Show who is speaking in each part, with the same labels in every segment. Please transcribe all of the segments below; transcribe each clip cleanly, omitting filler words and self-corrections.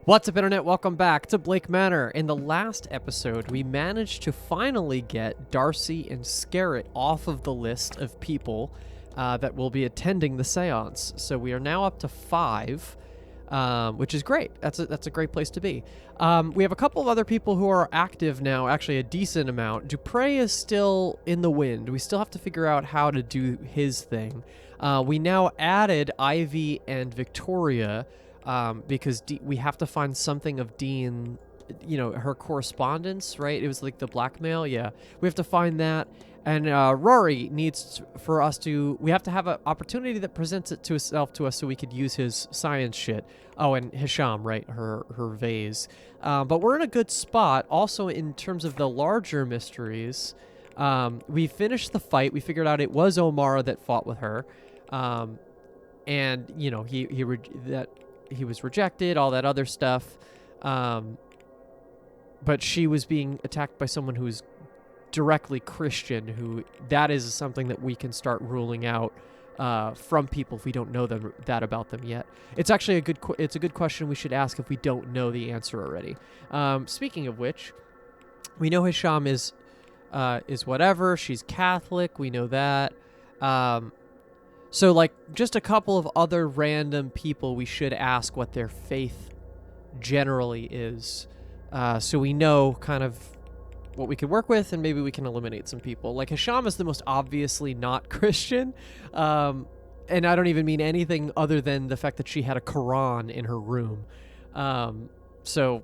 Speaker 1: What's up, Internet? Welcome back to Blake Manor. In the last episode, we managed to finally get Darcy and Scarrett off of the list of people that will be attending the Séance. So we are now up to 5, which is great. That's a great place to be. We have a couple of other people who are active now, actually a decent amount. Dupré is still in the wind. We still have to figure out how to do his thing. We now added Ivy and Victoria, because we have to find something of Deane, her correspondence, right? It was like the blackmail. Yeah, we have to find that. And Rory needs we have to have an opportunity that presents itself to us so we could use his science shit. Oh, and Hisham, right? Her vase. But we're in a good spot. Also, in terms of the larger mysteries, we finished the fight. We figured out it was Omar that fought with her. And he was rejected, all that other stuff. But she was being attacked by someone who's directly Christian, that is something that we can start ruling out from people if we don't know that about them yet. It's actually a good question we should ask if we don't know the answer already. Speaking of which, we know Hisham is whatever. She's Catholic. We know that. So, like, just a couple of other random people we should ask what their faith generally is. So we know kind of what we could work with, and maybe we can eliminate some people. Like, Hisham is the most obviously not Christian. And I don't even mean anything other than the fact that she had a Quran in her room. So,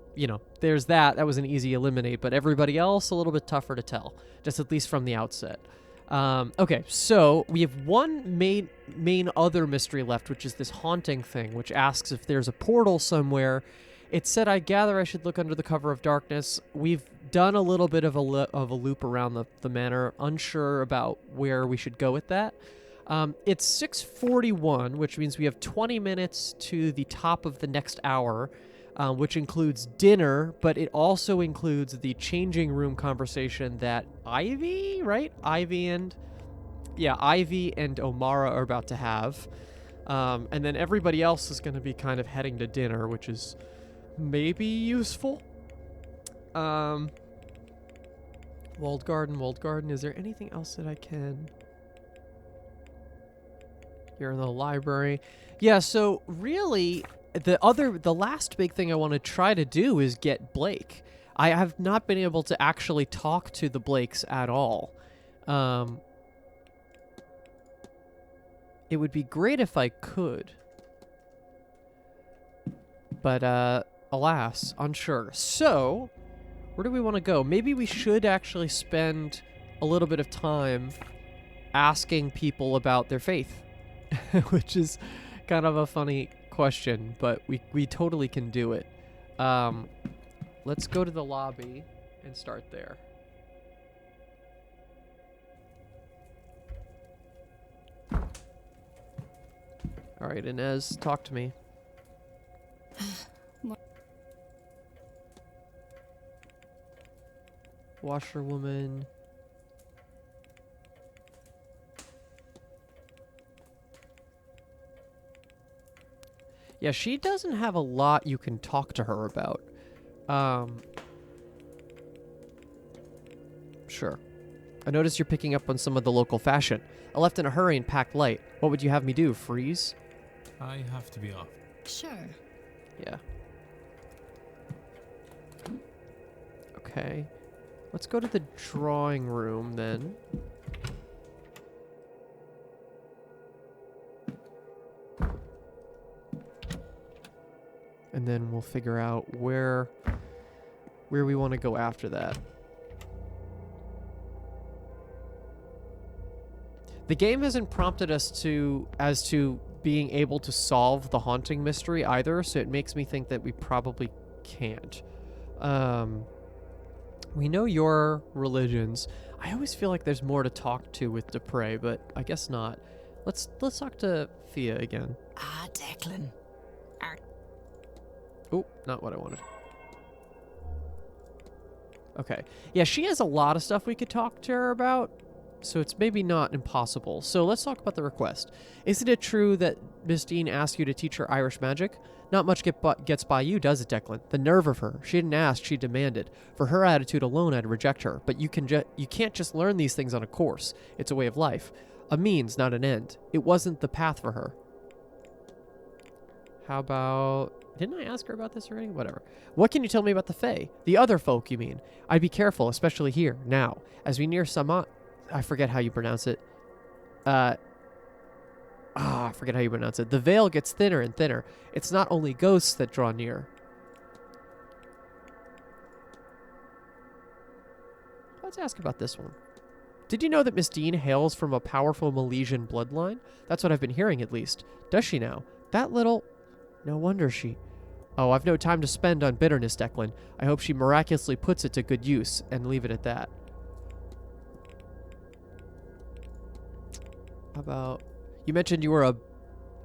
Speaker 1: there's that. That was an easy eliminate. But everybody else, a little bit tougher to tell, just at least from the outset. Okay, so we have one main other mystery left, which is this haunting thing, which asks if there's a portal somewhere. It said, I gather I should look under the cover of darkness. We've done a little bit of a loop around the manor, unsure about where we should go with that. It's 6:41, which means we have 20 minutes to the top of the next hour, which includes dinner, but it also includes the changing room conversation that Ivy and Omara are about to have. And then everybody else is going to be kind of heading to dinner, which is maybe useful. Walled garden. Is there anything else that I can... You're in the library. Yeah, so really... The last big thing I want to try to do is get Blake. I have not been able to actually talk to the Blakes at all. It would be great if I could. But, alas, unsure. So, where do we want to go? Maybe we should actually spend a little bit of time asking people about their faith. Which is kind of a funny question, but we totally can do it. Let's go to the lobby and start there. All right, Inez, talk to me. Washerwoman. Yeah, she doesn't have a lot you can talk to her about. Sure. I noticed you're picking up on some of the local fashion. I left in a hurry and packed light. What would you have me do, freeze?
Speaker 2: I have to be off.
Speaker 3: Sure.
Speaker 1: Yeah. Okay. Let's go to the drawing room then. And then we'll figure out where we want to go after that. The game hasn't prompted us as to being able to solve the haunting mystery either, so it makes me think that we probably can't. We know your religions. I always feel like there's more to talk to with Dupré, but I guess not. Let's talk to Fiadh again.
Speaker 3: Ah, Declan.
Speaker 1: Oh, not what I wanted. Okay. Yeah, she has a lot of stuff we could talk to her about. So it's maybe not impossible. So let's talk about the request. Isn't it true that Miss Deane asked you to teach her Irish magic? Not much gets by you, does it, Declan? The nerve of her. She didn't ask, she demanded. For her attitude alone, I'd reject her. But you can't just learn these things on a course. It's a way of life. A means, not an end. It wasn't the path for her. How about... Didn't I ask her about this already? Whatever. What can you tell me about the Fae? The other folk, you mean? I'd be careful, especially here, now. As we near Samant... I forget how you pronounce it. I forget how you pronounce it. The veil gets thinner and thinner. It's not only ghosts that draw near. Let's ask about this one. Did you know that Miss Deane hails from a powerful Milesian bloodline? That's what I've been hearing, at least. Does she now? That little... No wonder she... Oh, I've no time to spend on bitterness, Declan. I hope she miraculously puts it to good use, and leave it at that. How about... You mentioned you were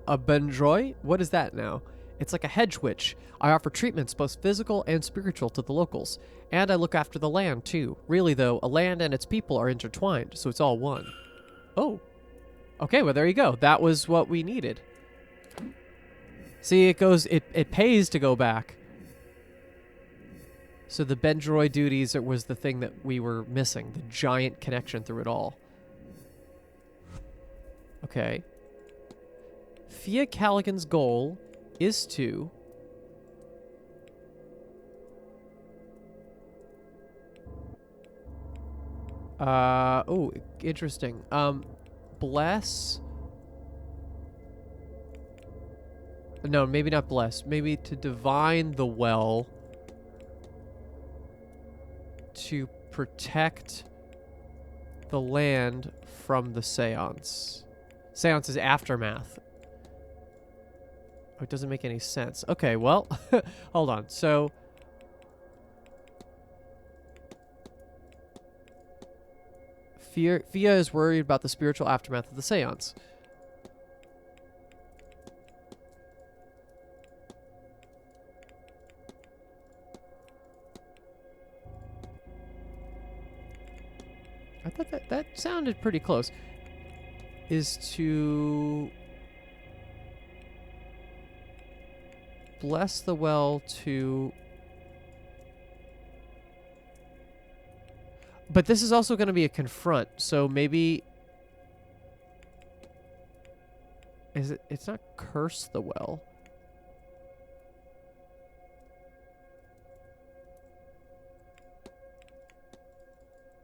Speaker 1: a Bendroy? What is that now? It's like a hedge witch. I offer treatments, both physical and spiritual, to the locals. And I look after the land, too. Really, though, a land and its people are intertwined, so it's all one. Oh. Okay, well, there you go. That was what we needed. See, it pays to go back. So the Bendroy duties was the thing that we were missing. The giant connection through it all. Okay. Fiadh Callaghan's goal is to... oh, interesting. Bless... No, maybe not bless. Maybe to divine the well to protect the land from the Séance. Séance is aftermath. Oh, it doesn't make any sense. Okay, well, hold on. So, Fiadh is worried about the spiritual aftermath of the Séance. I thought that sounded pretty close. Is to bless the well to... But this is also going to be a confront, so maybe... Is it... It's not curse the well.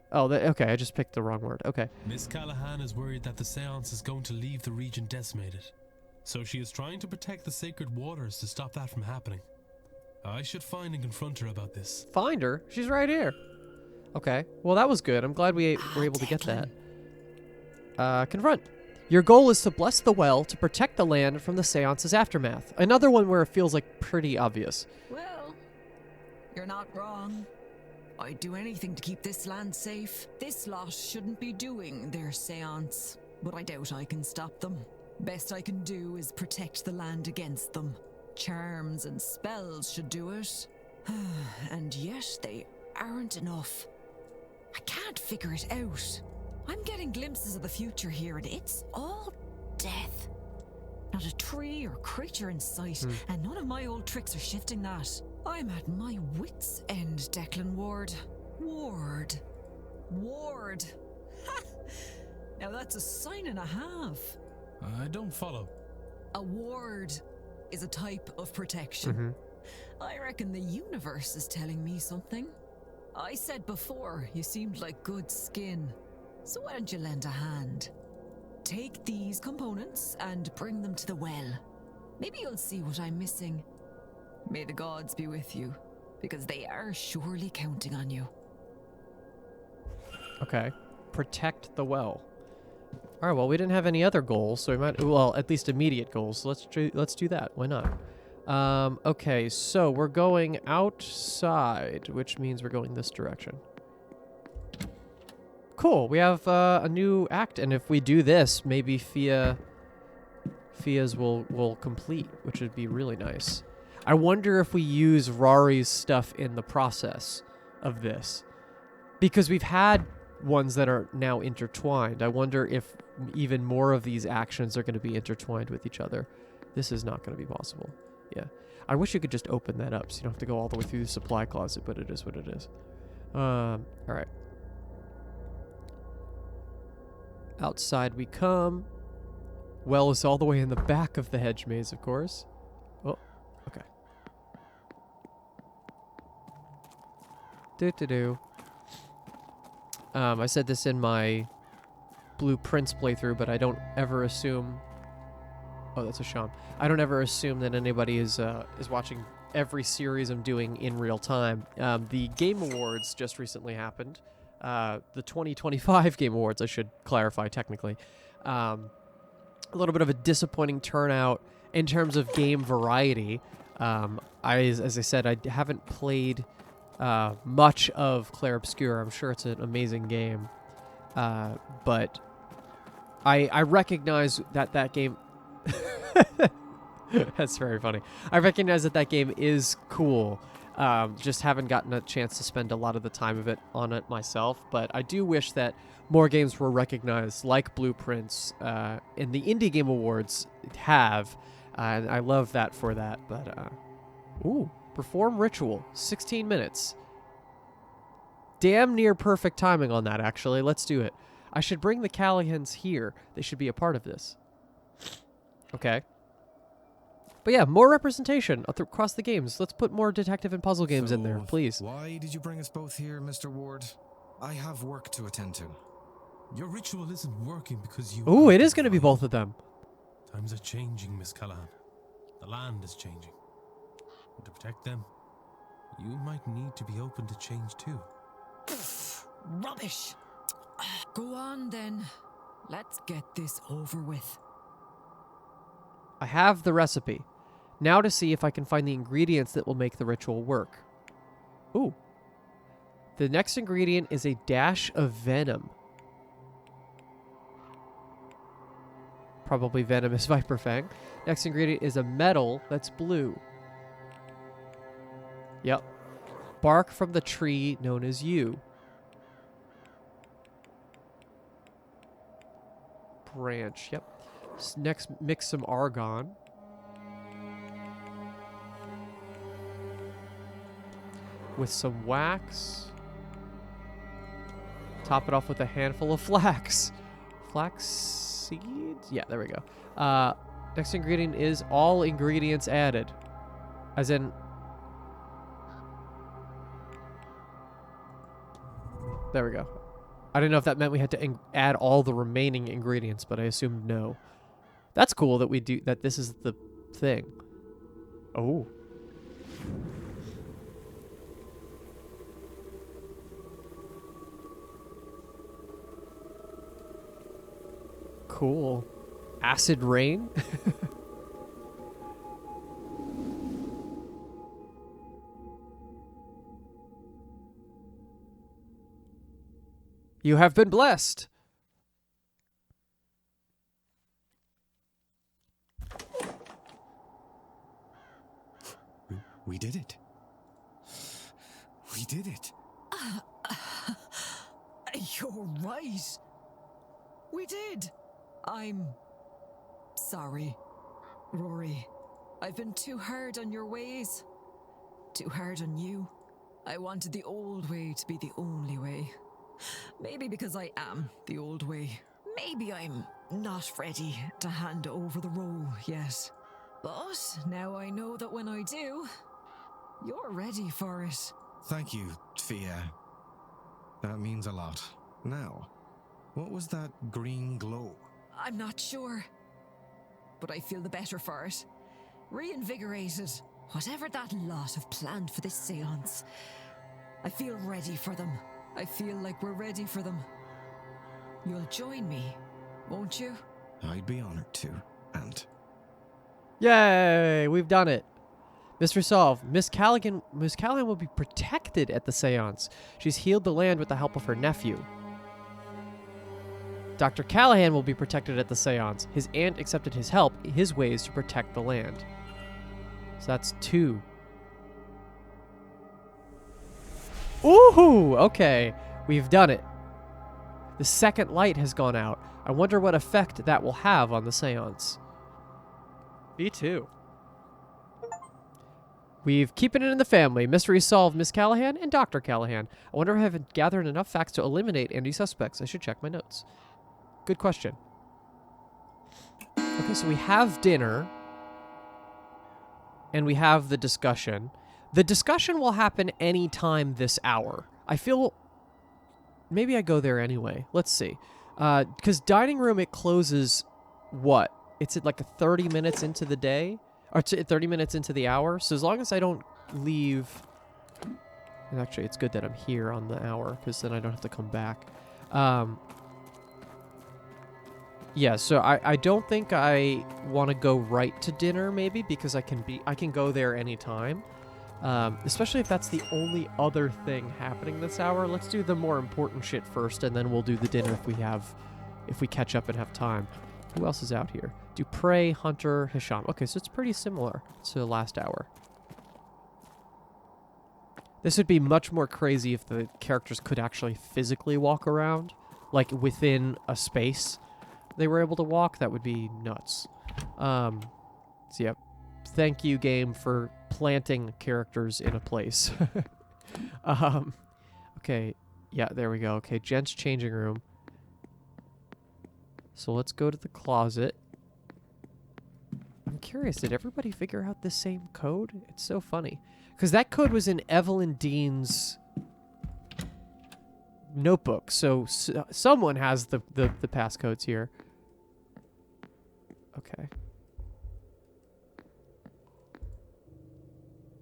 Speaker 1: Oh, okay, I just picked the wrong word. Okay.
Speaker 2: Miss Callaghan is worried that the Séance is going to leave the region decimated. So she is trying to protect the sacred waters to stop that from happening. I should find and confront her about this.
Speaker 1: Find her? She's right here. Okay. Well, that was good. I'm glad we were able to get that. Confront. Your goal is to bless the well to protect the land from the Séance's aftermath. Another one where it feels like pretty obvious.
Speaker 3: Well, you're not wrong. I'd do anything to keep this land safe. This lot shouldn't be doing their séance, but I doubt I can stop them. Best I can do is protect the land against them. Charms and spells should do it. And yet they aren't enough. I can't figure it out. I'm getting glimpses of the future here, and it's all death. Not a tree or creature in sight, and none of my old tricks are shifting that. I'm at my wits' end, Declan Ward. Ward. Ha! Now that's a sign and a half.
Speaker 2: I don't follow.
Speaker 3: A ward is a type of protection. I reckon the universe is telling me something. I said before, you seemed like good skin. So why don't you lend a hand? Take these components and bring them to the well. Maybe you'll see what I'm missing. May the gods be with you, because they are surely counting on you.
Speaker 1: Okay. Protect the well. All right, well, we didn't have any other goals, so we might... Well, at least immediate goals. So let's do that. Why not? Okay, so we're going outside, which means we're going this direction. Cool. We have a new act, and if we do this, maybe Fiadh's will complete, which would be really nice. I wonder if we use Rory's stuff in the process of this. Because we've had ones that are now intertwined. I wonder if even more of these actions are going to be intertwined with each other. This is not going to be possible. Yeah. I wish you could just open that up so you don't have to go all the way through the supply closet, but it is what it is. All right. Outside we come. Well is all the way in the back of the hedge maze, of course. Oh, okay. Do-do-do. I said this in my Blueprints playthrough, but I don't ever assume... Oh, that's a Sham. I don't ever assume that anybody is watching every series I'm doing in real time. The Game Awards just recently happened. The 2025 Game Awards, I should clarify technically. A little bit of a disappointing turnout in terms of game variety. As I said, I haven't played much of Clair Obscur. I'm sure it's an amazing game. But I recognize that game... That's very funny. I recognize that game is cool. Just haven't gotten a chance to spend a lot of the time of it on it myself. But I do wish that more games were recognized, like Blueprints, and the Indie Game Awards have. And I love that for that. But, ooh, perform ritual, 16 minutes. Damn near perfect timing on that, actually. Let's do it. I should bring the Callaghans here. They should be a part of this. Okay. But yeah, more representation across the games. Let's put more detective and puzzle games in there, please.
Speaker 4: Why did you bring us both here, Mr. Ward? I have work to attend to.
Speaker 2: Your ritual isn't working because you...
Speaker 1: Ooh, it is going to be both of them.
Speaker 2: Times are changing, Miss Callaghan. The land is changing. And to protect them, you might need to be open to change too.
Speaker 3: Rubbish. Go on then. Let's get this over with.
Speaker 1: I have the recipe. Now to see if I can find the ingredients that will make the ritual work. Ooh. The next ingredient is a dash of venom. Probably venomous viper fang. Next ingredient is a metal that's blue. Yep. Bark from the tree known as yew. Branch, yep. Next, mix some argon. With some wax. Top it off with a handful of flax. Flax seeds? Yeah, there we go. Next ingredient is all ingredients added. As in... There we go. I didn't know if that meant we had to add all the remaining ingredients, but I assumed no. That's cool that we do that. This is the thing. Oh. Cool. Acid rain? You have been blessed.
Speaker 4: We did it. We did it.
Speaker 3: You're right. We did. I'm sorry, Rory. I've been too hard on your ways. Too hard on you. I wanted the old way to be the only way. Maybe because I am the old way. Maybe I'm not ready to hand over the role yet. But now I know that when I do, you're ready for it.
Speaker 4: Thank you, Fiadh. That means a lot. Now, what was that green glow?
Speaker 3: I'm not sure, but I feel the better for it. Reinvigorated. Whatever that lot have planned for this seance, I feel ready for them. I feel like we're ready for them. You'll join me, won't you?
Speaker 4: I'd be honored to, Aunt.
Speaker 1: Yay! We've done it. Mystery solved. Miss Callaghan will be protected at the seance. She's healed the land with the help of her nephew. Dr. Callaghan will be protected at the seance. His aunt accepted his help, his ways to protect the land. So that's 2. Ooh, okay. We've done it. The second light has gone out. I wonder what effect that will have on the seance. Me too. We've keeping it in the family. Mystery solved, Miss Callaghan and Dr. Callaghan. I wonder if I have gathered enough facts to eliminate any suspects. I should check my notes. Good question. Okay, so we have dinner. And we have the discussion. The discussion will happen any time this hour. I feel... Maybe I go there anyway. Let's see. Because dining room, it closes... What? It's at like 30 minutes into the day? Or 30 minutes into the hour. So as long as I don't leave... And actually, it's good that I'm here on the hour, because then I don't have to come back. Yeah, so I don't think I want to go right to dinner, maybe, because I can go there anytime. Especially if that's the only other thing happening this hour. Let's do the more important shit first, and then we'll do the dinner if we catch up and have time. Who else is out here? Dupré, Hunter, Hisham. Okay, so it's pretty similar to the last hour. This would be much more crazy if the characters could actually physically walk around, like within a space they were able to walk. That would be nuts. So yeah, thank you, game, for planting characters in a place. Okay, yeah, there we go. Okay, gents' changing room. So let's go to the closet. I'm curious, did everybody figure out the same code? It's so funny. Because that code was in Evelyn Deane's notebook. So someone has the passcodes here. Okay.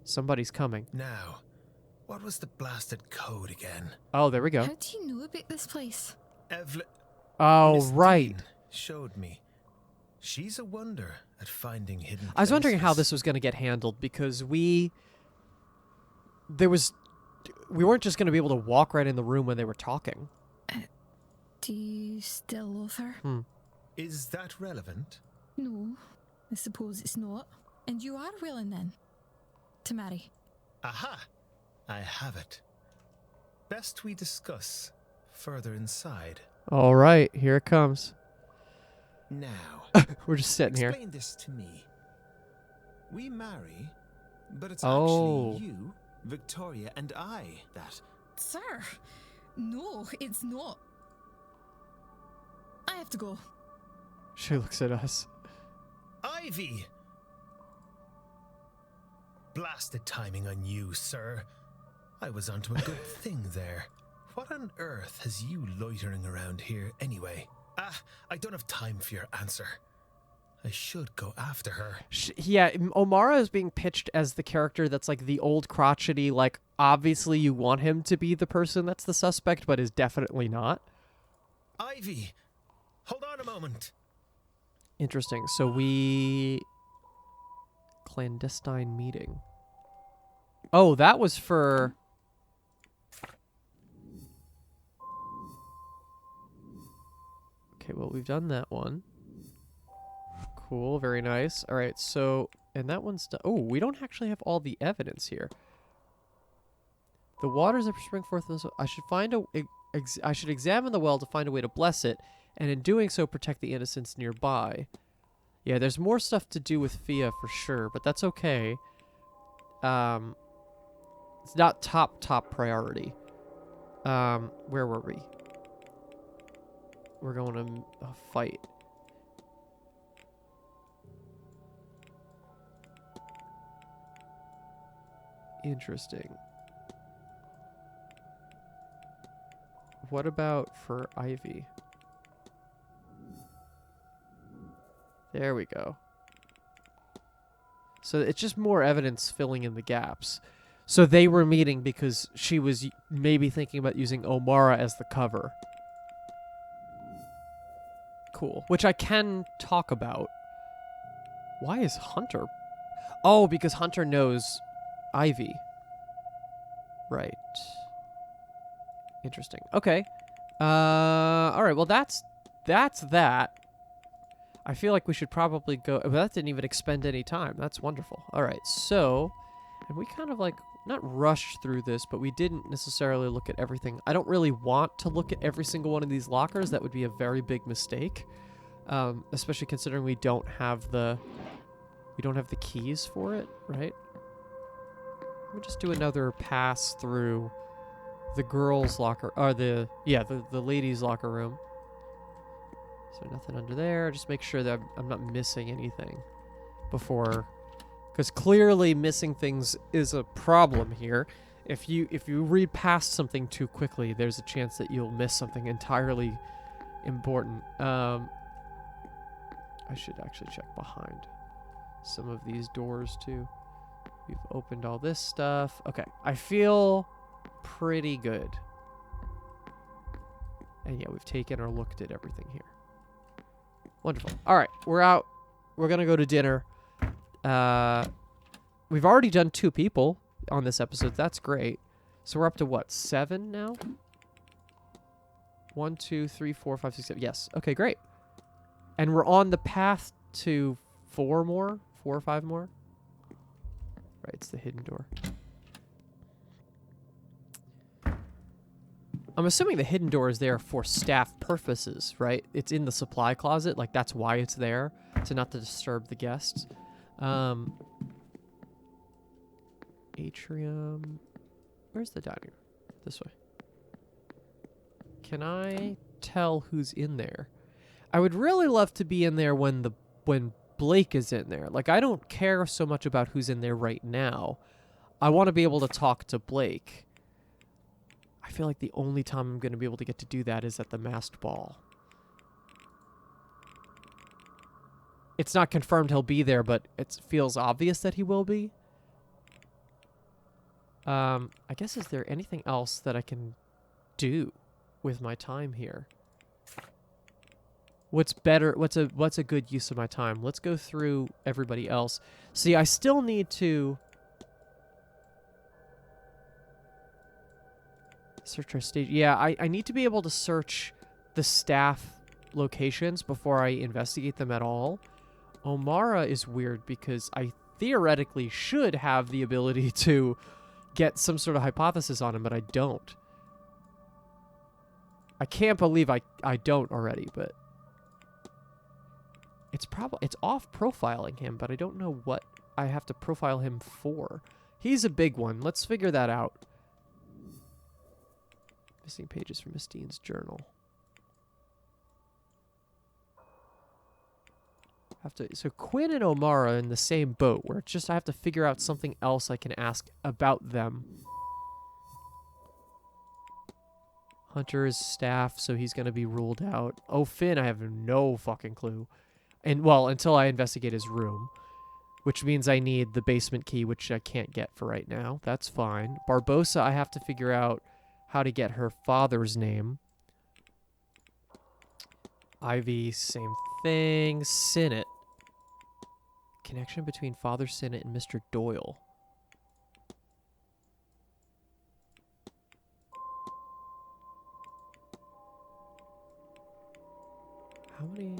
Speaker 1: Somebody's coming.
Speaker 4: Now, what was the blasted code again?
Speaker 1: Oh, there we go.
Speaker 5: How do you know about this place?
Speaker 4: Evelyn...
Speaker 1: Oh,
Speaker 4: Miss
Speaker 1: right.
Speaker 4: Deane showed me. She's a wonder at finding hidden
Speaker 1: I was wondering how
Speaker 4: places.
Speaker 1: this was going to get handled, because we weren't just going to be able to walk right in the room when they were talking.
Speaker 5: Do you still love her?
Speaker 4: Is that relevant?
Speaker 5: No, I suppose it's not. And you are willing then to marry?
Speaker 4: Aha! I have it. Best we discuss further inside.
Speaker 1: All right, here it comes.
Speaker 4: Now,
Speaker 1: We're just sitting here.
Speaker 4: explain this to me. We marry, but it's
Speaker 1: Oh.
Speaker 4: actually you, Victoria, and I that...
Speaker 5: Sir, no, it's not. I have to go.
Speaker 1: She looks at us.
Speaker 4: Ivy! Blasted timing on you, sir. I was onto a good thing there. What on earth has you loitering around here anyway? I don't have time for your answer. I should go after her.
Speaker 1: Yeah, Omara is being pitched as the character that's like the old crotchety, like, obviously you want him to be the person that's the suspect, but is definitely not.
Speaker 4: Ivy! Hold on a moment.
Speaker 1: Interesting. So we... Clandestine meeting. Oh, that was for... Okay, well, we've done that one. Cool, very nice. All right, so... And that one's... Oh, we don't actually have all the evidence here. The waters that spring forth... I should find a... I should examine the well to find a way to bless it, and in doing so, protect the innocents nearby. Yeah, there's more stuff to do with Fiadh for sure, but that's okay. It's not top priority. Where were we? We're going to fight. Interesting. What about for Ivy? There we go. So it's just more evidence filling in the gaps. So they were meeting because she was maybe thinking about using Omara as the cover. Cool. Which I can talk about. Why is Hunter? Oh, because Hunter knows Ivy. Right. Interesting. Okay. All right. Well, that's that. I feel like we should probably go... But that didn't even expend any time. That's wonderful. All right. So, and we kind of like... not rush through this, but we didn't necessarily look at everything. I don't really want to look at every single one of these lockers. That would be a very big mistake, especially considering we don't have the keys for it, right? Let me just do another pass through the girls' locker, or the ladies' locker room. So nothing under there. Just make sure that I'm not missing anything before, because clearly missing things is a problem here. If you read past something too quickly, there's a chance that you'll miss something entirely important. I should actually check behind some of these doors too. We've opened all this stuff. Okay, I feel pretty good. And yeah, we've taken or looked at everything here. Wonderful. All right, we're out. We're going to go to dinner. We've already done 2 people on this episode. That's great. So we're up to what, 7 now? 1, 2, 3, 4, 5, 6, 7. Yes. Okay, great. And we're on the path to 4 or 5 more. Right, it's the hidden door. I'm assuming the hidden door is there for staff purposes, right? It's in the supply closet, like that's why it's there, to not to disturb the guests. Atrium. Where's the dining room? This way. Can I tell who's in there? I would really love to be in there when Blake is in there. Like, I don't care so much about who's in there right now. I want to be able to talk to Blake. I feel like the only time I'm going to be able to get to do that is at the masked ball. It's not confirmed he'll be there, but it feels obvious that he will be. I guess, is there anything else that I can do with my time here? What's better? What's a good use of my time? Let's go through everybody else. See, I still need to search our stage. Yeah, I need to be able to search the staff locations before I investigate them at all. Omara is weird because I theoretically should have the ability to get some sort of hypothesis on him, but I don't. I can't believe I don't already, but it's off profiling him, but I don't know what I have to profile him for. He's a big one. Let's figure that out. Missing pages from Miss Deane's journal. So Quinn and Omar are in the same boat, where it's just I have to figure out something else I can ask about them. Hunter is staff, so he's going to be ruled out. Oh, Finn, I have no fucking clue. And, well, until I investigate his room. Which means I need the basement key, which I can't get for right now. That's fine. Barbosa, I have to figure out how to get her father's name. Ivy, same thing. Sinnott. Connection between Father Sinnott and Mr. Doyle. How many?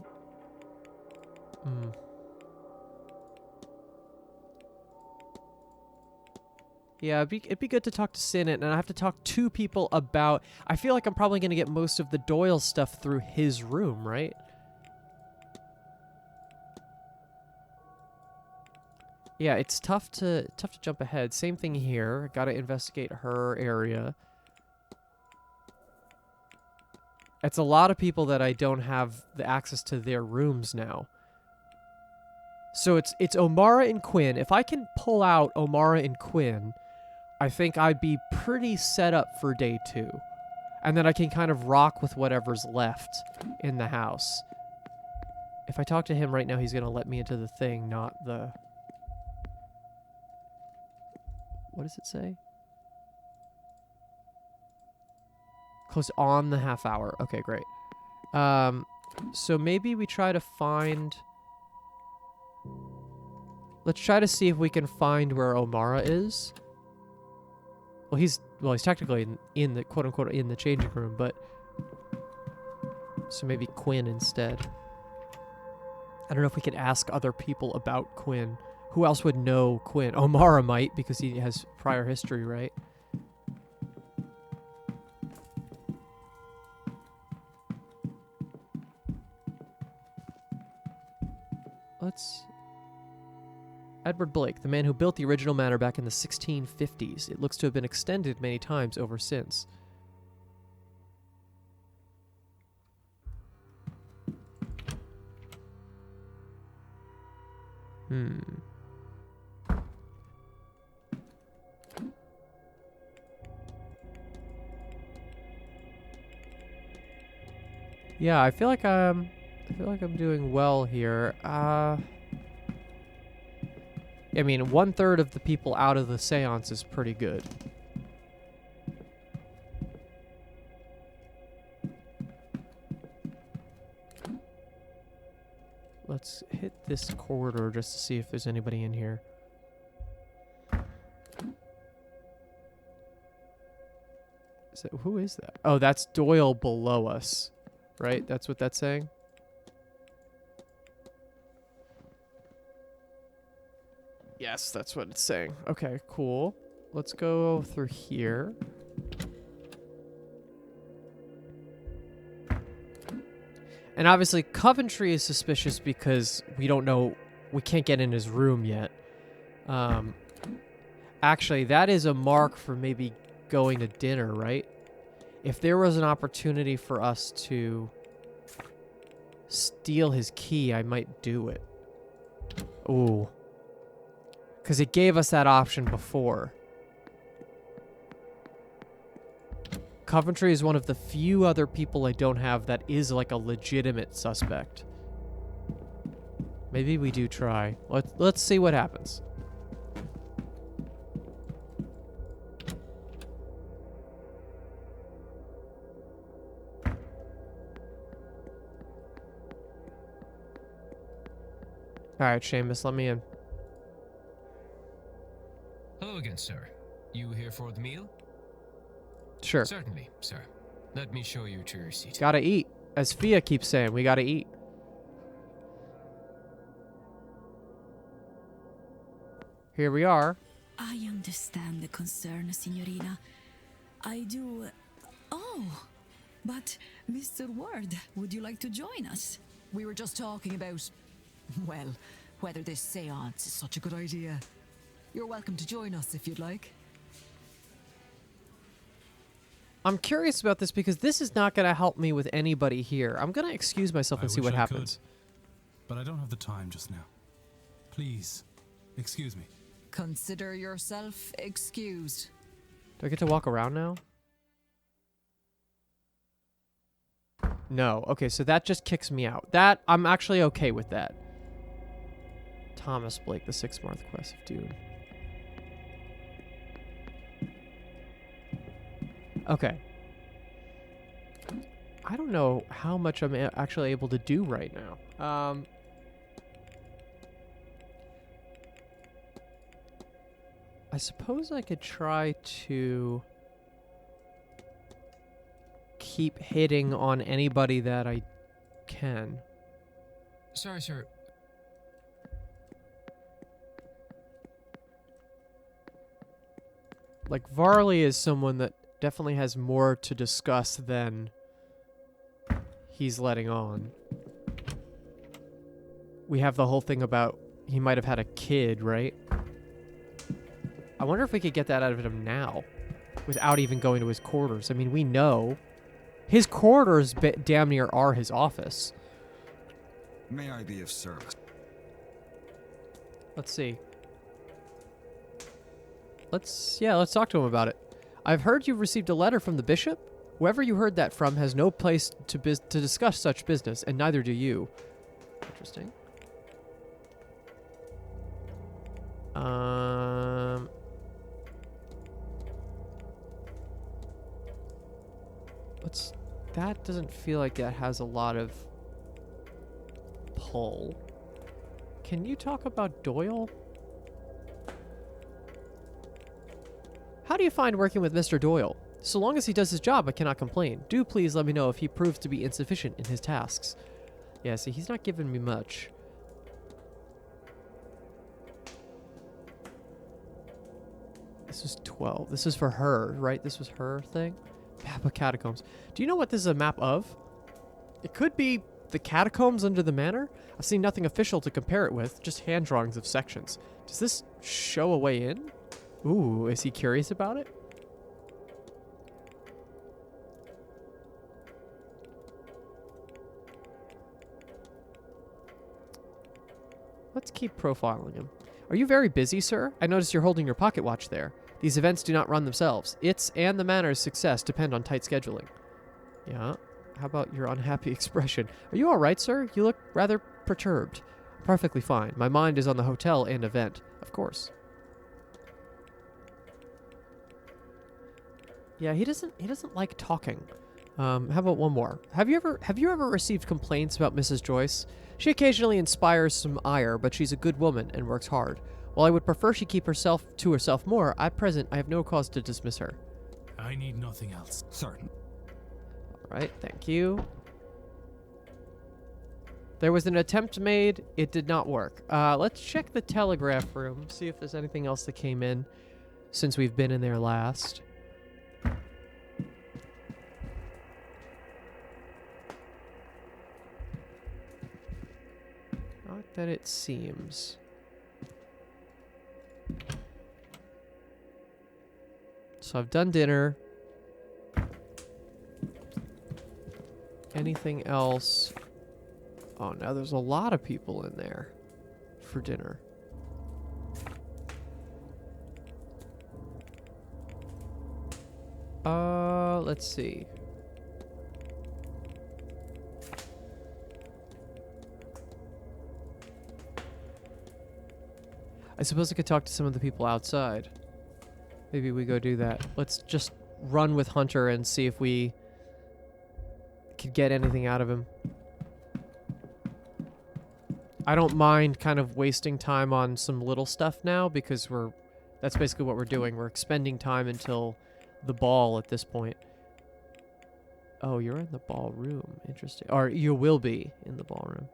Speaker 1: Yeah, it'd be good to talk to Sinnott, and I have to talk to people about... I feel like I'm probably going to get most of the Doyle stuff through his room, right? Yeah, it's tough to jump ahead. Same thing here. Got to investigate her area. It's a lot of people that I don't have the access to their rooms now. So it's Omara and Quinn. If I can pull out Omara and Quinn, I think I'd be pretty set up for day 2. And then I can kind of rock with whatever's left in the house. If I talk to him right now, he's going to let me into the thing, not the... What does it say? Close on the half hour. Okay, great. So maybe we try to find... Let's try to see if we can find where Omara is. Well, he's technically in the quote-unquote in the changing room, but... So maybe Quinn instead. I don't know if we could ask other people about Quinn Who else would know Quinn? Omar might, because he has prior history, right? Edward Blake, the man who built the original manor back in the 1650s. It looks to have been extended many times over since. Yeah, I feel like I'm doing well here. I mean, 1/3 of the people out of the seance is pretty good. Let's hit this corridor just to see if there's anybody in here. Who is that? Oh, that's Doyle below us, right? That's what that's saying? Yes, that's what it's saying. Okay, cool. Let's go through here. And obviously, Coventry is suspicious because we don't know, we can't get in his room yet. Actually, that is a mark for maybe going to dinner, right? If there was an opportunity for us to steal his key, I might do it. Ooh. Because it gave us that option before. Coventry is one of the few other people I don't have that is like a legitimate suspect. Maybe we do try. Let's see what happens. Alright, Seamus, let me in.
Speaker 6: Hello again, sir. You here for the meal?
Speaker 1: Sure.
Speaker 6: Certainly, sir. Let me show you to your seat.
Speaker 1: Gotta eat. As Fiadh keeps saying, we gotta eat. Here we are.
Speaker 7: I understand the concern, Signorina. I do... Oh, but Mr. Ward, would you like to join us?
Speaker 3: We were just talking about, well, whether this seance is such a good idea. You're welcome to join us if you'd like.
Speaker 1: I'm curious about this because this is not going to help me with anybody here. I'm going to excuse myself and see what happens.
Speaker 2: But I don't have the time just now. Please, excuse me.
Speaker 3: Consider yourself excused.
Speaker 1: Do I get to walk around now? No. Okay, so that just kicks me out. That, I'm actually okay with that. Thomas Blake, the 6th Marquess of Dune. Okay. I don't know how much I'm actually able to do right now. I suppose I could try to keep hitting on anybody that I can.
Speaker 6: Sorry, sir.
Speaker 1: Like, Varley is someone that definitely has more to discuss than he's letting on. We have the whole thing about he might have had a kid, right? I wonder if we could get that out of him now without even going to his quarters. I mean, we know his quarters damn near are his office.
Speaker 8: May I be of service?
Speaker 1: Let's see. Let's talk to him about it. I've heard you've received a letter from the bishop. Whoever you heard that from has no place to discuss such business, and neither do you. Interesting. That doesn't feel like that has a lot of pull. Can you talk about Doyle? How do you find working with Mr. Doyle? So long as he does his job, I cannot complain. Do please let me know if he proves to be insufficient in his tasks. Yeah, see, he's not giving me much. This was 12. This is for her, right? This was her thing? Map of catacombs. Do you know what this is a map of? It could be the catacombs under the manor. I've seen nothing official to compare it with, just hand drawings of sections. Does this show a way in? Ooh, is he curious about it? Let's keep profiling him. Are you very busy, sir? I notice you're holding your pocket watch there. These events do not run themselves. Its and the manor's success depend on tight scheduling. Yeah. How about your unhappy expression? Are you all right, sir? You look rather perturbed. Perfectly fine. My mind is on the hotel and event. Of course. Yeah, he doesn't like talking. How about one more? Have you ever received complaints about Mrs. Joyce? She occasionally inspires some ire, but she's a good woman and works hard. While I would prefer she keep herself to herself more, at present I have no cause to dismiss her.
Speaker 2: I need nothing else.
Speaker 8: Certain.
Speaker 1: Alright, thank you. There was an attempt made. It did not work. Let's check the telegraph room, see if there's anything else that came in since we've been in there last. Not that it seems. So I've done dinner. Anything else? Oh, now there's a lot of people in there for dinner. Let's see. I suppose I could talk to some of the people outside. Maybe we go do that. Let's just run with Hunter and see if we could get anything out of him. I don't mind kind of wasting time on some little stuff now because that's basically what we're doing. We're expending time until the ball at this point. Oh, you're in the ballroom. Interesting. Or you will be in the ballroom.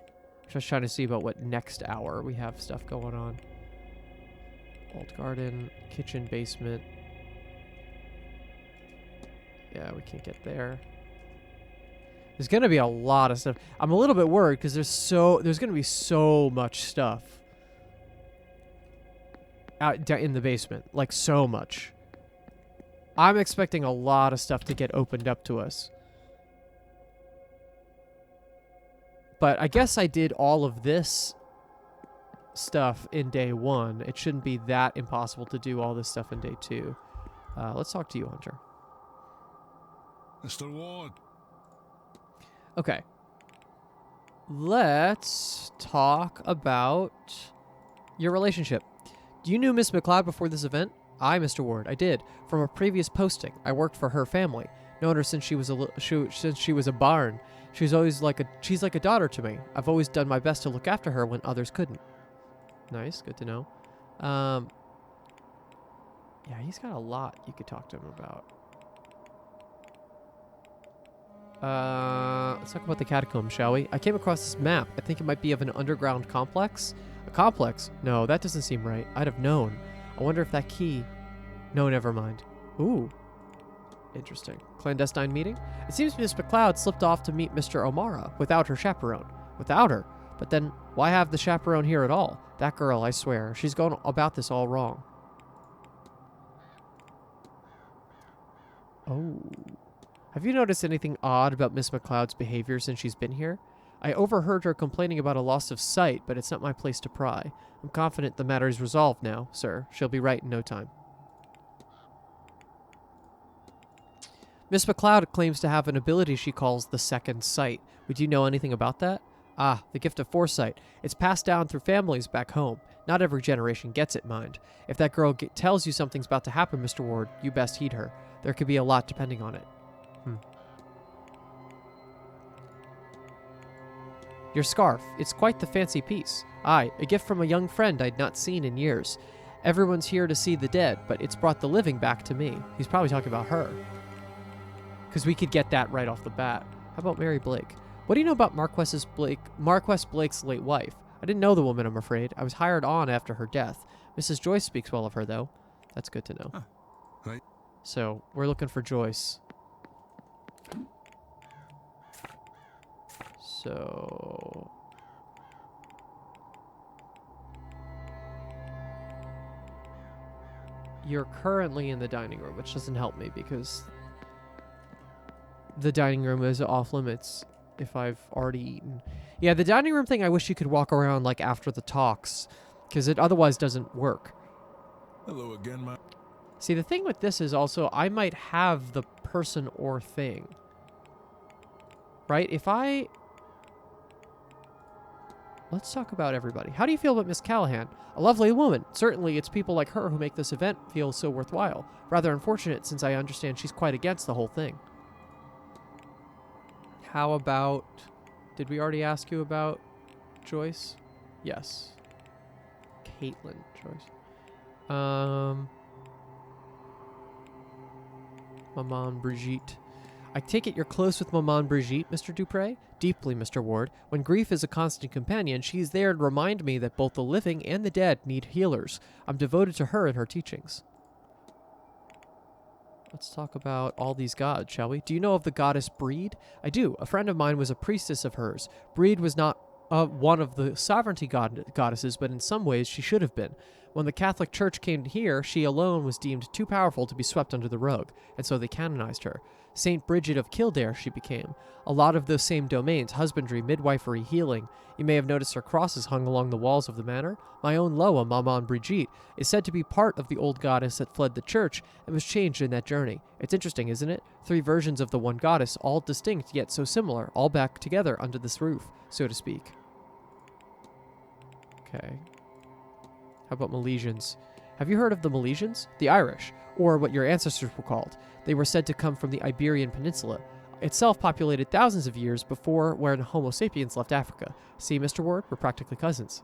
Speaker 1: Just trying to see about what next hour we have stuff going on. Old garden, kitchen, basement. Yeah, we can't get there. There's going to be a lot of stuff. I'm a little bit worried because there's going to be so much stuff out in the basement. Like, so much. I'm expecting a lot of stuff to get opened up to us. But I guess I did all of this stuff in day 1. It shouldn't be that impossible to do all this stuff in day 2. Let's talk to you, Hunter.
Speaker 8: Mr. Ward.
Speaker 1: Okay. Let's talk about your relationship. You knew Miss McLeod before this event? Aye, Mr. Ward, I did. From a previous posting, I worked for her family. Known her since she was a bairn. She's like a daughter to me. I've always done my best to look after her when others couldn't. Nice, good to know. Yeah, he's got a lot you could talk to him about. Let's talk about the catacombs, shall we? I came across this map. I think it might be of an underground complex. A complex? No, that doesn't seem right. I'd have known. I wonder if that key... No, never mind. Ooh. Interesting. Clandestine meeting? It seems Miss McLeod slipped off to meet Mr. O'Mara without her chaperone. Without her? But then, why have the chaperone here at all? That girl, I swear, she's going about this all wrong. Oh. Have you noticed anything odd about Miss McLeod's behavior since she's been here? I overheard her complaining about a loss of sight, but it's not my place to pry. I'm confident the matter is resolved now, sir. She'll be right in no time. Miss McLeod claims to have an ability she calls the second sight. Would you know anything about that? Ah, the gift of foresight. It's passed down through families back home. Not every generation gets it, mind. If that girl tells you something's about to happen, Mr. Ward, you best heed her. There could be a lot depending on it. Your scarf. It's quite the fancy piece. Aye, a gift from a young friend I'd not seen in years. Everyone's here to see the dead, but it's brought the living back to me. He's probably talking about her. Because we could get that right off the bat. How about Mary Blake? What do you know about Marquess Blake's late wife? I didn't know the woman, I'm afraid. I was hired on after her death. Mrs. Joyce speaks well of her, though. That's good to know.
Speaker 8: Huh. Right.
Speaker 1: So, we're looking for Joyce. So... You're currently in the dining room, which doesn't help me because the dining room is off limits if I've already eaten. Yeah, the dining room thing, I wish you could walk around like after the talks, because it otherwise doesn't work.
Speaker 8: Hello again, my...
Speaker 1: See, the thing with this is also I might have the person or thing. Right? If I... Let's talk about everybody. How do you feel about Miss Callaghan? A lovely woman. Certainly, it's people like her who make this event feel so worthwhile. Rather unfortunate, since I understand she's quite against the whole thing. How about... Did we already ask you about Joyce? Yes. Caitlin Joyce. Maman Brigitte. I take it you're close with Maman Brigitte, Mr. Dupré? Deeply, Mr. Ward. When grief is a constant companion, she's there to remind me that both the living and the dead need healers. I'm devoted to her and her teachings. Let's talk about all these gods, shall we? Do you know of the goddess Breed? I do. A friend of mine was a priestess of hers. Breed was not one of the sovereignty goddesses, but in some ways she should have been. When the Catholic Church came here, she alone was deemed too powerful to be swept under the rug, and so they canonized her. Saint Bridget of Kildare she became. A lot of those same domains, husbandry, midwifery, healing. You may have noticed her crosses hung along the walls of the manor. My own Loa, Maman Brigitte, is said to be part of the old goddess that fled the church and was changed in that journey. It's interesting, isn't it? 3 versions of the one goddess, all distinct yet so similar, all back together under this roof, so to speak. Okay. How about Milesians? Have you heard of the Milesians? The Irish, or what your ancestors were called. They were said to come from the Iberian Peninsula, itself populated thousands of years before when Homo sapiens left Africa. See, Mr. Ward, we're practically cousins.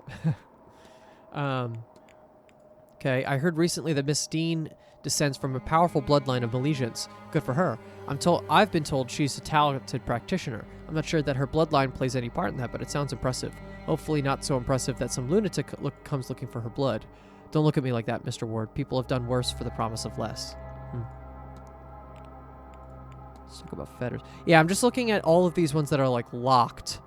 Speaker 1: Okay, I heard recently that Miss Deane descends from a powerful bloodline of Milesians. Good for her. I've been told she's a talented practitioner. I'm not sure that her bloodline plays any part in that, but it sounds impressive. Hopefully not so impressive that some lunatic comes looking for her blood. Don't look at me like that, Mr. Ward. People have done worse for the promise of less. Let's talk about fetters. Yeah, I'm just looking at all of these ones that are, like, locked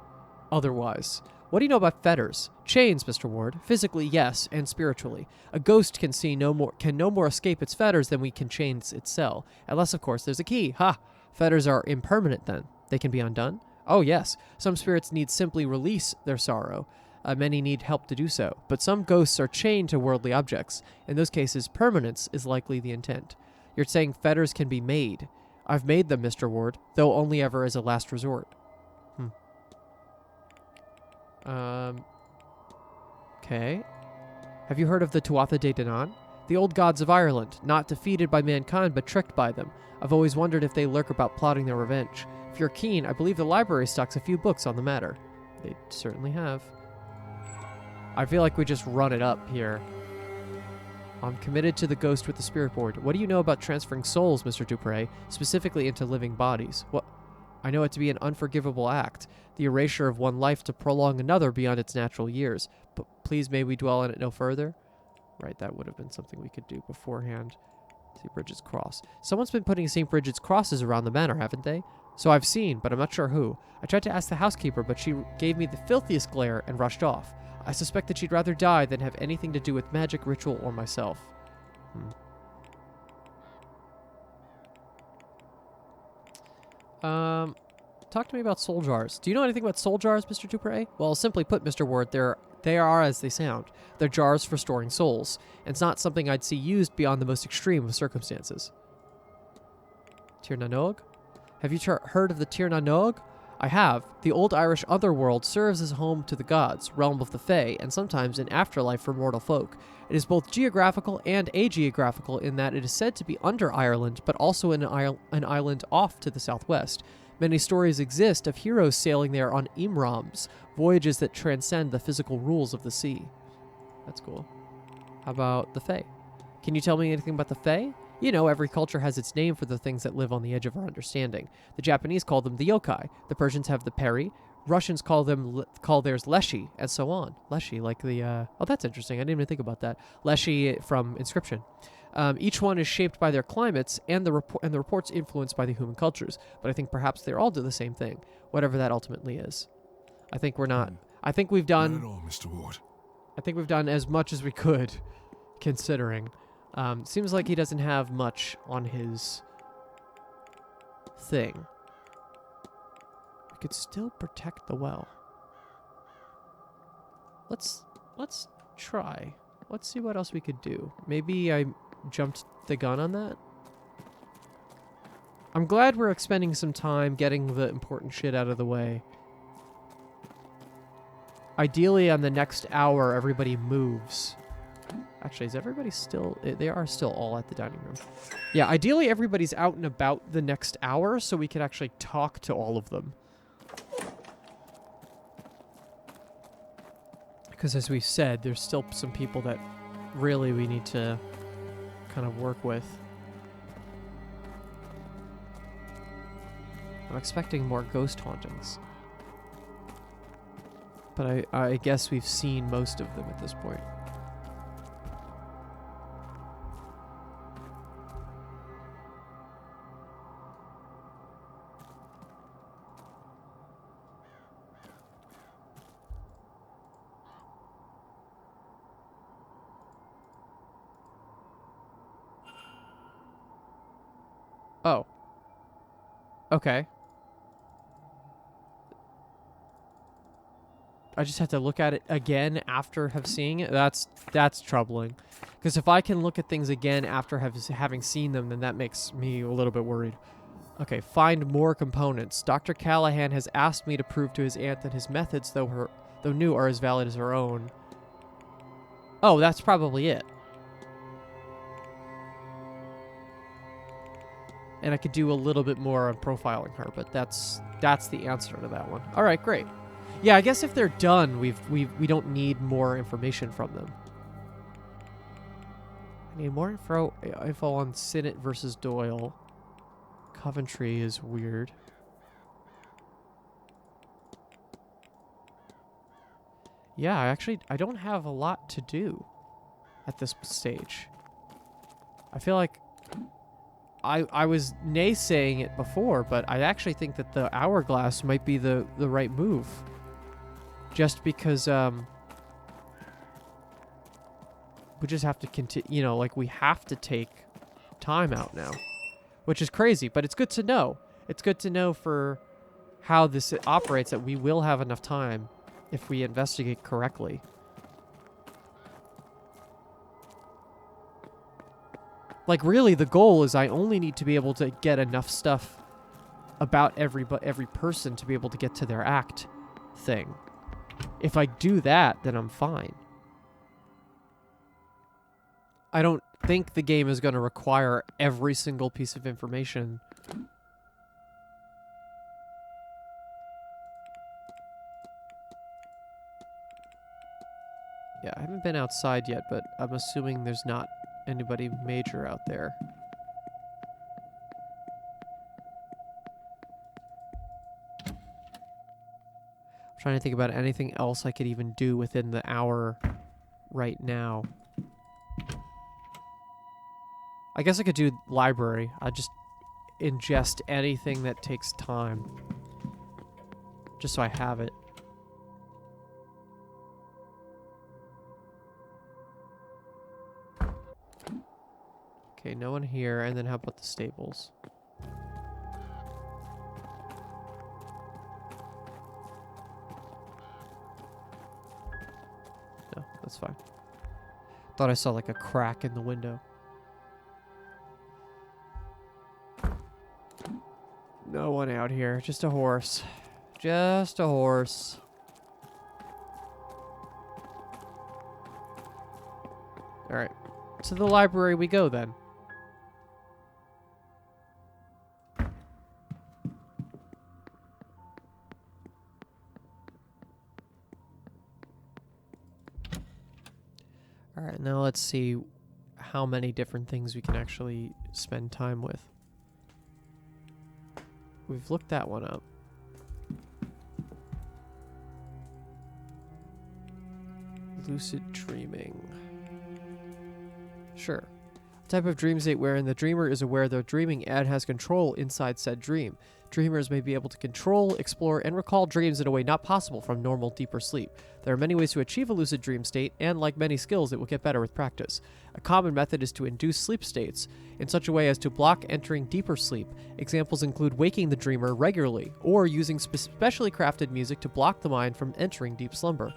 Speaker 1: otherwise. What do you know about fetters? Chains, Mr. Ward. Physically, yes, and spiritually. A ghost can no more escape its fetters than we can chains its cell. Unless, of course, there's a key. Ha! Fetters are impermanent, then. They can be undone? Oh, yes. Some spirits need simply release their sorrow. Many need help to do so. But some ghosts are chained to worldly objects. In those cases, permanence is likely the intent. You're saying fetters can be made. I've made them, Mr. Ward, though only ever as a last resort. Okay. Have you heard of the Tuatha De Danann? The old gods of Ireland, not defeated by mankind, but tricked by them. I've always wondered if they lurk about plotting their revenge. If you're keen, I believe the library stocks a few books on the matter. They certainly have. I feel like we just run it up here. I'm committed to the ghost with the spirit board. What do you know about transferring souls, Mr. Dupré, specifically into living bodies? What? I know it to be an unforgivable act, the erasure of one life to prolong another beyond its natural years. But please may we dwell on it no further? Right, that would have been something we could do beforehand. St. Bridget's Cross. Someone's been putting St. Bridget's crosses around the manor, haven't they? So I've seen, but I'm not sure who. I tried to ask the housekeeper, but she gave me the filthiest glare and rushed off. I suspect that she'd rather die than have anything to do with magic, ritual, or myself. Talk to me about soul jars. Do you know anything about soul jars, Mr. Dupré? Well, simply put, Mr. Ward, they are as they sound. They're jars for storing souls, and it's not something I'd see used beyond the most extreme of circumstances. Tir na Nog? Have you heard of the Tir na Nog? I have. The old Irish otherworld serves as home to the gods, realm of the Fae, and sometimes an afterlife for mortal folk. It is both geographical and ageographical in that it is said to be under Ireland, but also an island off to the southwest. Many stories exist of heroes sailing there on imrams, voyages that transcend the physical rules of the sea. That's cool. How about the Fae? Can you tell me anything about the Fae? You know, every culture has its name for the things that live on the edge of our understanding. The Japanese call them the yokai. The Persians have the peri. Russians call theirs leshi, and so on. Leshi, like the... oh, that's interesting. I didn't even think about that. Leshi from Inscription. Each one is shaped by their climates, and the reports influenced by the human cultures. But I think perhaps they all do the same thing, whatever that ultimately is. I think we're not. I think we've
Speaker 8: Not
Speaker 1: done.
Speaker 8: at all, Mr. Ward.
Speaker 1: I think we've done as much as we could, considering. Seems like he doesn't have much on his thing. We could still protect the well. Let's try. Let's see what else we could do. Maybe I jumped the gun on that. I'm glad we're expending some time getting the important shit out of the way. Ideally, on the next hour, everybody moves. Actually, is everybody still... They are still all at the dining room. Yeah, ideally, everybody's out and about the next hour, so we can actually talk to all of them. Because as we said, there's still some people that really we need to kind of work with. I'm expecting more ghost hauntings. But I guess we've seen most of them at this point. Oh. Okay. I just have to look at it again after have seen it. That's troubling. Because if I can look at things again after having seen them, then that makes me a little bit worried. Okay, find more components. Dr. Callaghan has asked me to prove to his aunt that his methods, though new, are as valid as her own. Oh, that's probably it. And I could do a little bit more on profiling her, but that's the answer to that one. All right, great. Yeah, I guess if they're done, we don't need more information from them. I need more info on Sinnott versus Doyle. Coventry is weird. Yeah, I don't have a lot to do at this stage. I feel like I was naysaying it before, but I actually think that the hourglass might be the right move. Just because we just have to continue, like we have to take time out now, which is crazy, but it's good to know. It's good to know for how this operates that we will have enough time if we investigate correctly. Like really the goal is I only need to be able to get enough stuff about every person to be able to get to their act thing. If I do that, then I'm fine. I don't think the game is going to require every single piece of information. Yeah, I haven't been outside yet, but I'm assuming there's not anybody major out there. I'm trying to think about anything else I could even do within the hour right now. I guess I could do library. I'd just ingest anything that takes time. Just so I have it. Okay, no one here. And then how about the stables? No, that's fine. Thought I saw like a crack in the window. No one out here. Just a horse. Just a horse. Alright. To the library we go then. Alright, now let's see how many different things we can actually spend time with. We've looked that one up. Lucid dreaming. Sure. Type of dream state wherein the dreamer is aware they're dreaming and has control inside said dream. Dreamers may be able to control, explore, and recall dreams in a way not possible from normal, deeper sleep. There are many ways to achieve a lucid dream state, and like many skills, it will get better with practice. A common method is to induce sleep states in such a way as to block entering deeper sleep. Examples include waking the dreamer regularly, or using specially crafted music to block the mind from entering deep slumber.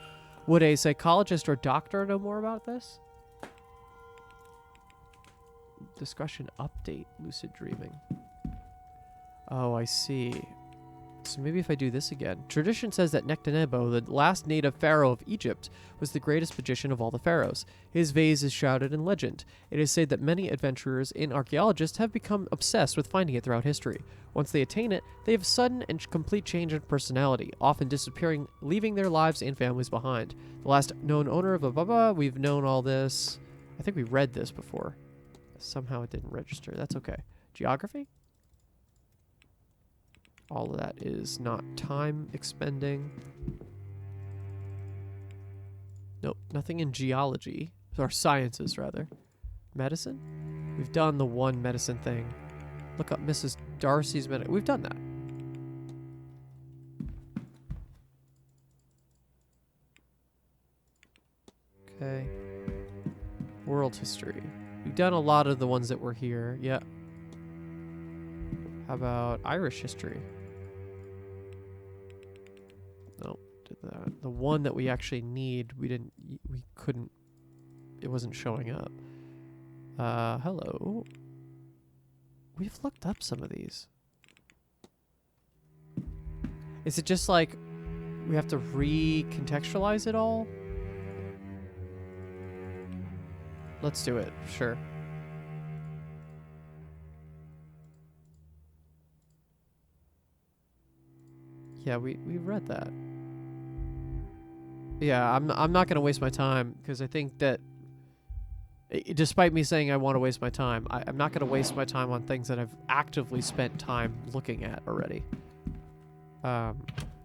Speaker 1: Would a psychologist or doctor know more about this? Discussion update lucid dreaming. Oh, I see. So maybe if I do this again. Tradition says that Nectanebo, the last native pharaoh of Egypt, was the greatest magician of all the pharaohs. His vase is shrouded in legend. It is said that many adventurers and archaeologists have become obsessed with finding it throughout history. Once they attain it, they have a sudden and complete change in personality, often disappearing, leaving their lives and families behind. The last known owner of a baba, we've known all this. I think we read this before. Somehow it didn't register. That's okay. Geography? All of that is not time expending. Nope, nothing in geology. Or sciences, rather. Medicine? We've done the one medicine thing. Look up Mrs. Darcy's medicine. We've done that. Okay. World history. We've done a lot of the ones that were here. Yeah. How about Irish history? Nope, did that. The one that we actually need, we couldn't, it wasn't showing up. Hello. We've looked up some of these. Is it just like we have to recontextualize it all? Let's do it, sure. Yeah, we read that. Yeah, I'm not going to waste my time because I think that despite me saying I want to waste my time, I'm not going to waste my time on things that I've actively spent time looking at already. I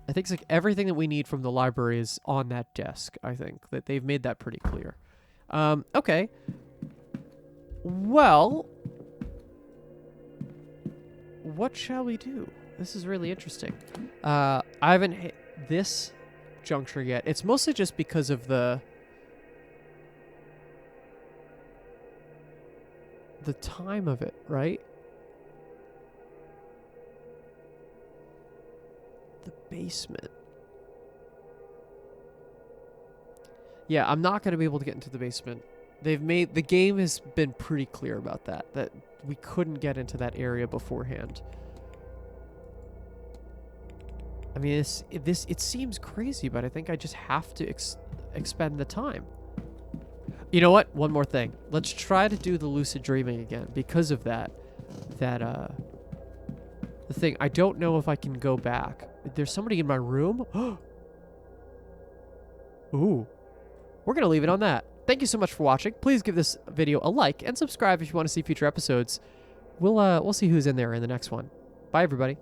Speaker 1: think it's like everything that we need from the library is on that desk. I think that they've made that pretty clear. Okay. Well, what shall we do? This is really interesting. I haven't hit this juncture yet. It's mostly just because of the time of it, right? The basement. Yeah, I'm not going to be able to get into the basement. The game has been pretty clear about that we couldn't get into that area beforehand. I mean, it seems crazy, but I think I just have to expend the time. You know what? One more thing. Let's try to do the lucid dreaming again because of the thing. I don't know if I can go back. There's somebody in my room. Ooh. We're going to leave it on that. Thank you so much for watching. Please give this video a like and subscribe if you want to see future episodes. We'll see who's in there in the next one. Bye, everybody.